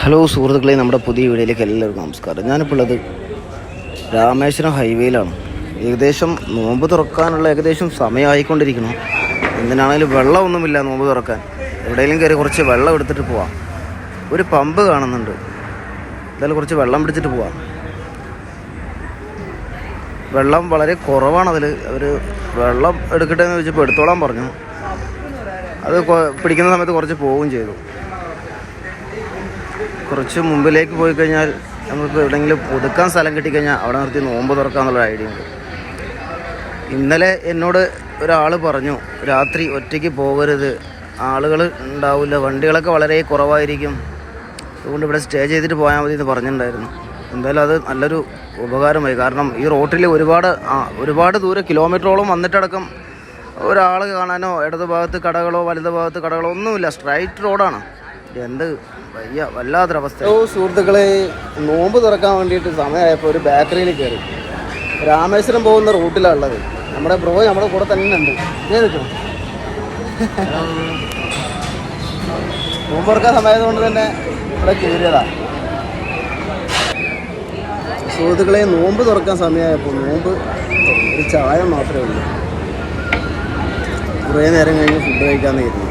Hello സുഹൃത്തുക്കളെ, നമ്മുടെ പുതിയ വീഡിയോയിലേക്ക് എല്ലാവർക്കും നമസ്കാരം. ഞാനിപ്പോൾ ഉള്ളത് രാമേശ്വരം ഹൈവേയിലാണ്. ഏകദേശം നോമ്പ് തുറക്കാനുള്ള സമയമായിക്കൊണ്ടിരിക്കുന്നു. എന്തിനാണെങ്കിലും വെള്ളമൊന്നുമില്ല നോമ്പ് തുറക്കാൻ. എവിടെയെങ്കിലും കയറി കുറച്ച് വെള്ളം എടുത്തിട്ട് പോവാം. ഒരു പമ്പ് കാണുന്നുണ്ട്, എന്തായാലും കുറച്ച് വെള്ളം പിടിച്ചിട്ട് പോവാം. വെള്ളം വളരെ കുറവാണതിൽ. അവർ വെള്ളം എടുക്കട്ടെ എന്ന് ചോദിച്ചപ്പോൾ എടുത്തോളാൻ പറഞ്ഞു. അത് പിടിക്കുന്ന സമയത്ത് കുറച്ച് പോവുകയും ചെയ്തു. കുറച്ച് മുമ്പിലേക്ക് പോയി കഴിഞ്ഞാൽ നമുക്ക് എവിടെയെങ്കിലും ഒതുക്കാൻ സ്ഥലം കിട്ടിക്കഴിഞ്ഞാൽ അവിടെ നിർത്തി നോമ്പ് തുറക്കാമെന്നുള്ള ഐഡിയ ഉണ്ട്. ഇന്നലെ എന്നോട് ഒരാൾ പറഞ്ഞു, രാത്രി ഒറ്റയ്ക്ക് പോകരുത്, ആളുകൾ ഉണ്ടാവില്ല, വണ്ടികളൊക്കെ വളരെ കുറവായിരിക്കും, അതുകൊണ്ട് ഇവിടെ സ്റ്റേ ചെയ്തിട്ട് പോയാൽ മതി എന്ന് പറഞ്ഞിട്ടുണ്ടായിരുന്നു. എന്തായാലും അത് നല്ലൊരു ഉപകാരമായി. കാരണം ഈ റോട്ടിൽ ഒരുപാട് ദൂരം കിലോമീറ്ററോളം വന്നിട്ടടക്കം ഒരാൾ കാണാനോ ഇടത് ഭാഗത്ത് കടകളോ വലത് ഭാഗത്ത് കടകളോ ഒന്നുമില്ല. സ്ട്രൈറ്റ് റോഡാണ്. എന്ത് വല്ലാത്തൊരവസ്ഥ. സുഹൃത്തുക്കളെ, നോമ്പ് തുറക്കാൻ വേണ്ടിയിട്ട് സമയമായപ്പോൾ ഒരു ബേക്കറിയിൽ കയറി. രാമേശ്വരം പോകുന്ന റൂട്ടിലാണ് ഉള്ളത്. നമ്മുടെ ബ്രോ നമ്മുടെ കൂടെ തന്നെ ഉണ്ട്. നിൽക്കും നോമ്പ് തുറക്കാൻ സമയമായതുകൊണ്ട് തന്നെ ഇവിടെ കയറിയതാണ്. സുഹൃത്തുക്കളെ, നോമ്പ് തുറക്കാൻ സമയമായപ്പോൾ നോമ്പ് ഒരു ചായ മാത്രമേ ഉള്ളൂ. കുറേ നേരം കഴിഞ്ഞ് ഫുഡ് കഴിക്കാമെന്ന് കരുതി.